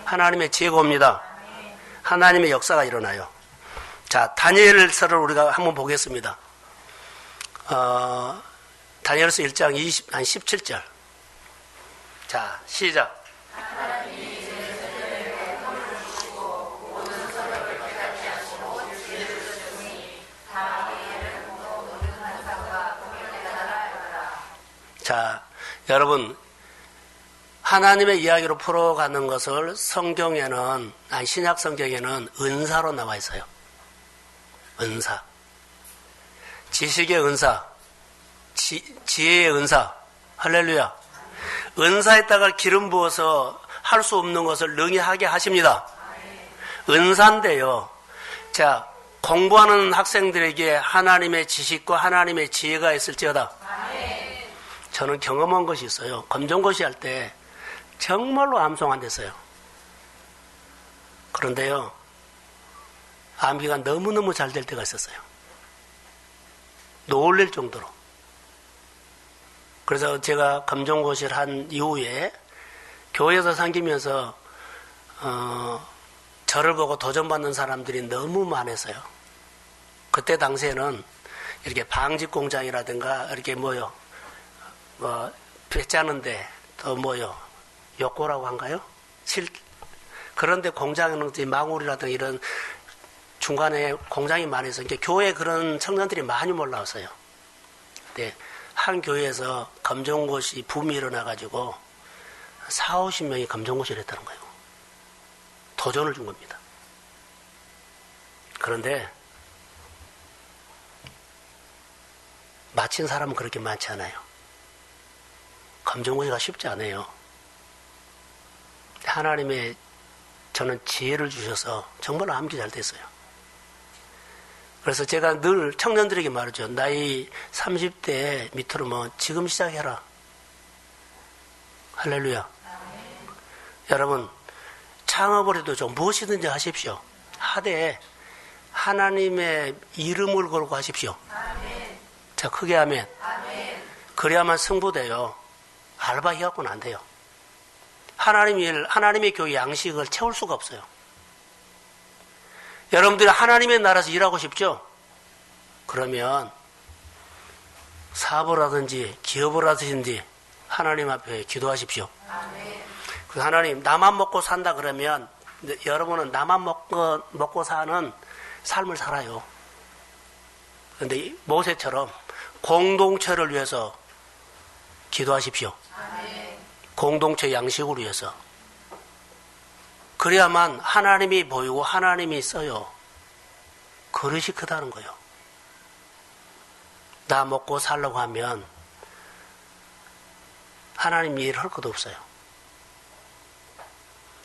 하나님의 지혜가 옵니다. 하나님의 역사가 일어나요. 자, 다니엘서를 우리가 한번 보겠습니다. 다니엘서 1장 17절. 자, 시작. 자, 여러분, 하나님의 이야기로 풀어가는 것을 성경에는, 신약 성경에는 은사로 나와 있어요. 은사. 지식의 은사, 지혜의 은사. 할렐루야. 은사에다가 기름 부어서 할 수 없는 것을 능히 하게 하십니다. 은사인데요. 자, 공부하는 학생들에게 하나님의 지식과 하나님의 지혜가 있을지어다. 저는 경험한 것이 있어요. 검정고시 할 때 정말로 암송 안 됐어요. 그런데요, 암기가 너무너무 잘 될 때가 있었어요. 놀랄 정도로. 그래서 제가 검정고시를 한 이후에 교회에서 섬기면서 저를 보고 도전받는 사람들이 너무 많았어요. 그때 당시에는 이렇게 방직 공장이라든가 이렇게 배 짜는데 또 욕고라고 한가요? 그런데 공장에는 망울이라든가 이런 중간에 공장이 많이 있어서 교회에 그런 청년들이 많이 몰라왔어요. 네, 한 교회에서 검정고시 붐이 일어나가지고 40-50명이 검정고시를 했다는 거예요. 도전을 준 겁니다. 그런데 마친 사람은 그렇게 많지 않아요. 검정고시가 쉽지 않아요. 하나님의 저는 지혜를 주셔서 정말로 암기 잘 됐어요. 그래서 제가 늘 청년들에게 말하죠. 나이 30대 밑으로 지금 시작해라. 할렐루야. 여러분, 창업을 해도 좀 무엇이든지 하십시오. 하되 하나님의 이름을 걸고 하십시오. 자, 크게 하면. 그래야만 승부돼요. 알바 해갖고는 안 돼요. 하나님의 교회 양식을 채울 수가 없어요. 여러분들이 하나님의 나라에서 일하고 싶죠? 그러면 사업을 하든지 기업을 하든지 하나님 앞에 기도하십시오. 그래서 하나님, 나만 먹고 산다 그러면 여러분은 나만 먹고 사는 삶을 살아요. 그런데 모세처럼 공동체를 위해서 기도하십시오. 공동체 양식을 위해서. 그래야만 하나님이 보이고 하나님이 써요. 그릇이 크다는 거예요. 나 먹고 살려고 하면 하나님 일을 할 것도 없어요.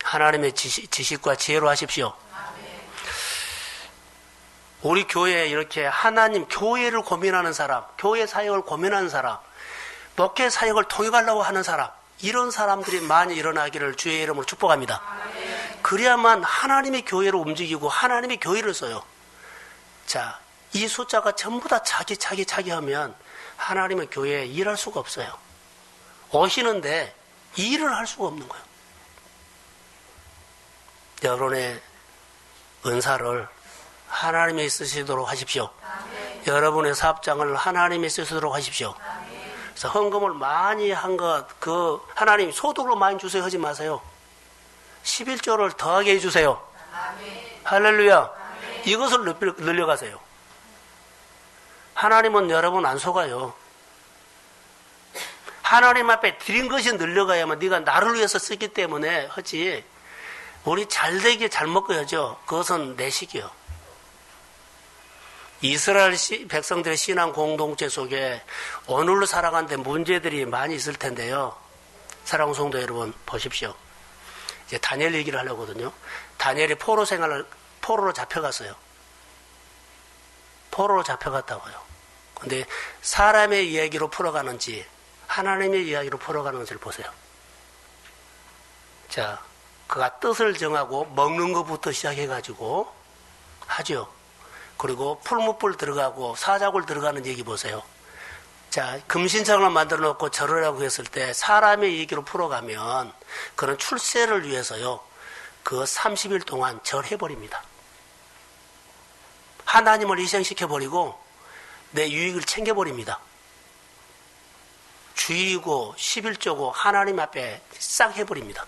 하나님의 지식과 지혜로 하십시오. 우리 교회에 이렇게 하나님 교회를 고민하는 사람, 교회 사역을 고민하는 사람, 목회 사역을 통역하려고 하는 사람, 이런 사람들이 많이 일어나기를 주의 이름으로 축복합니다. 그래야만 하나님의 교회를 움직이고 하나님의 교회를 써요. 자, 이 숫자가 전부 다 자기 하면 하나님의 교회에 일할 수가 없어요. 오시는데 일을 할 수가 없는 거예요. 여러분의 은사를 하나님이 쓰시도록 하십시오. 여러분의 사업장을 하나님이 쓰시도록 하십시오. 그래서 헌금을 많이 한 것, 하나님 소득으로 많이 주세요 하지 마세요. 11조를 더하게 해주세요. 할렐루야. 이것을 늘려가세요. 하나님은 여러분 안 속아요. 하나님 앞에 드린 것이 늘려가야만 네가 나를 위해서 쓰기 때문에 하지. 우리 잘되게 잘 먹어야죠. 그것은 내식이요. 이스라엘 백성들의 신앙 공동체 속에 오늘로 살아가는데 문제들이 많이 있을 텐데요. 사랑하는 성도 여러분, 보십시오. 이제 다니엘 얘기를 하려고 하거든요. 다니엘이 포로로 잡혀갔어요. 포로로 잡혀갔다고요. 근데 사람의 이야기로 풀어가는지 하나님의 이야기로 풀어가는지를 보세요. 자, 그가 뜻을 정하고 먹는 것부터 시작해가지고 하죠. 그리고 풀무불 들어가고 사자굴 들어가는 얘기 보세요. 자, 금신상을 만들어 놓고 절하라고 했을 때 사람의 얘기로 풀어가면 그런 출세를 위해서요. 그 30일 동안 절해버립니다. 하나님을 희생시켜버리고 내 유익을 챙겨버립니다. 주의고 11조고 하나님 앞에 싹 해버립니다.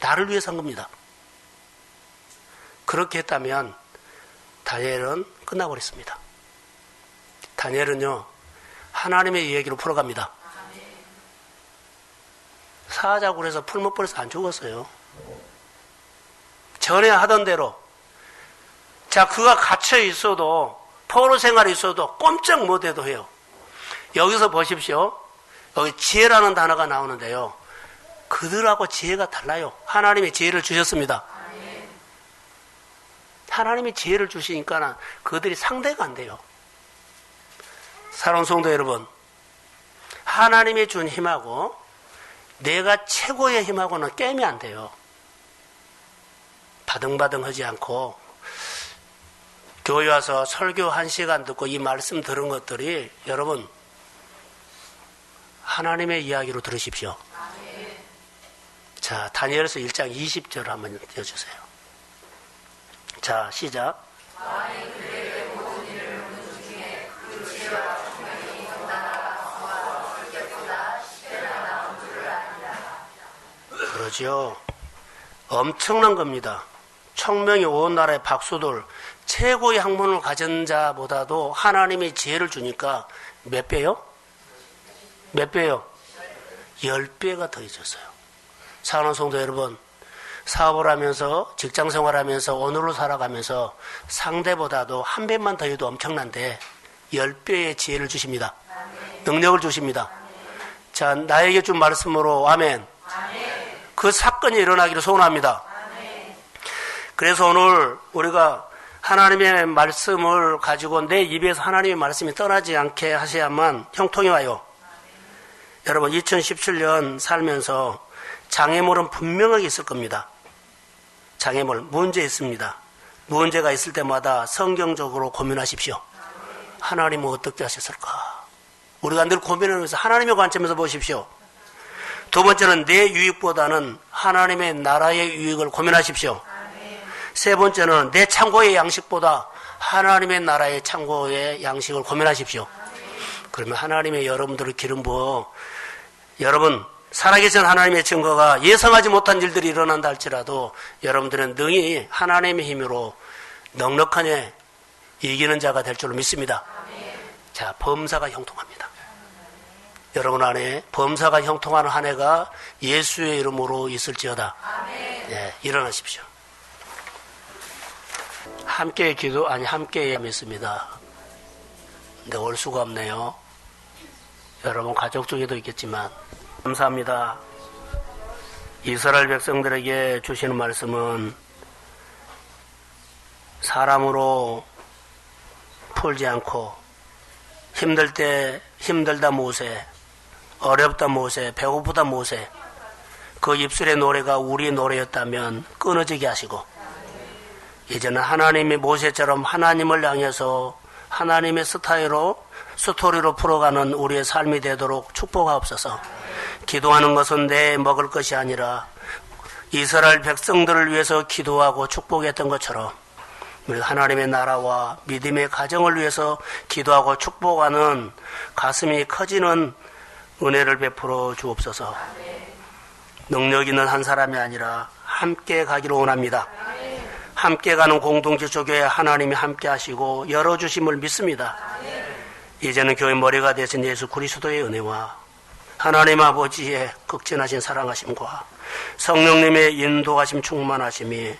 나를 위해서 한 겁니다. 그렇게 했다면 다니엘은 끝나버렸습니다. 다니엘은요. 하나님의 이야기로 풀어갑니다. 사자굴에서 풀무불에서 안 죽었어요. 전에 하던 대로. 자, 그가 갇혀 있어도 포로 생활이 있어도 꼼짝 못해도 해요. 여기서 보십시오. 여기 지혜라는 단어가 나오는데요. 그들하고 지혜가 달라요. 하나님이 지혜를 주셨습니다. 하나님이 지혜를 주시니까 그들이 상대가 안 돼요. 사랑하는 성도 여러분, 하나님이 준 힘하고 내가 최고의 힘하고는 게임이 안 돼요. 바등바등하지 않고 교회 와서 설교 1시간 듣고 이 말씀 들은 것들이 여러분 하나님의 이야기로 들으십시오. 자, 다니엘서 1장 20절 한번 띄워주세요. 자, 시작. 그러죠. 엄청난 겁니다. 청명이 온 나라의 박수들, 최고의 학문을 가진 자보다도 하나님이 지혜를 주니까 몇 배요? 몇 배요? 10배가 더 있었어요. 사랑하는 성도 여러분, 사업을 하면서 직장생활하면서 오늘로 살아가면서 상대보다도 한 배만 더 해도 엄청난데 10배의 지혜를 주십니다. 능력을 주십니다. 자, 나에게 준 말씀으로 아멘. 그 사건이 일어나기를 소원합니다. 그래서 오늘 우리가 하나님의 말씀을 가지고 내 입에서 하나님의 말씀이 떠나지 않게 하셔야만 형통이 와요. 여러분 2017년 살면서 장애물은 분명하게 있을 겁니다. 장애물, 문제 있습니다. 문제가 있을 때마다 성경적으로 고민하십시오. 하나님은 어떻게 하셨을까? 우리가 늘 고민하면서 하나님의 관점에서 보십시오. 두 번째는 내 유익보다는 하나님의 나라의 유익을 고민하십시오. 세 번째는 내 창고의 양식보다 하나님의 나라의 창고의 양식을 고민하십시오. 그러면 하나님의 여러분들을 기름 부어 여러분 살아계신 하나님의 증거가 예상하지 못한 일들이 일어난다 할지라도 여러분들은 능히 하나님의 힘으로 넉넉하게 이기는 자가 될 줄로 믿습니다. 자, 범사가 형통합니다. 여러분 안에 범사가 형통하는 한 해가 예수의 이름으로 있을지어다. 네, 일어나십시오. 함께 함께 믿습니다. 근데 올 수가 없네요. 여러분 가족 중에도 있겠지만 감사합니다. 이스라엘 백성들에게 주시는 말씀은 사람으로 풀지 않고 힘들 때 힘들다 모세, 어렵다 모세, 배고프다 모세, 그 입술의 노래가 우리의 노래였다면 끊어지게 하시고 이제는 하나님이 모세처럼 하나님을 향해서 하나님의 스토리로 풀어가는 우리의 삶이 되도록 축복하옵소서. 기도하는 것은 내 먹을 것이 아니라 이스라엘 백성들을 위해서 기도하고 축복했던 것처럼 우리 하나님의 나라와 믿음의 가정을 위해서 기도하고 축복하는 가슴이 커지는 은혜를 베풀어 주옵소서. 능력 있는 한 사람이 아니라 함께 가기를 원합니다. 함께 가는 공동체 속에 하나님이 함께 하시고 열어주심을 믿습니다. 이제는 교회 머리가 되신 예수 그리스도의 은혜와 하나님 아버지의 극진하신 사랑하심과 성령님의 인도하심 충만하심이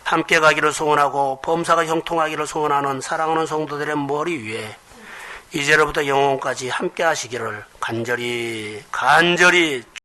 함께 가기를 소원하고 범사가 형통하기를 소원하는 사랑하는 성도들의 머리 위에 이제로부터 영원까지 함께 하시기를 간절히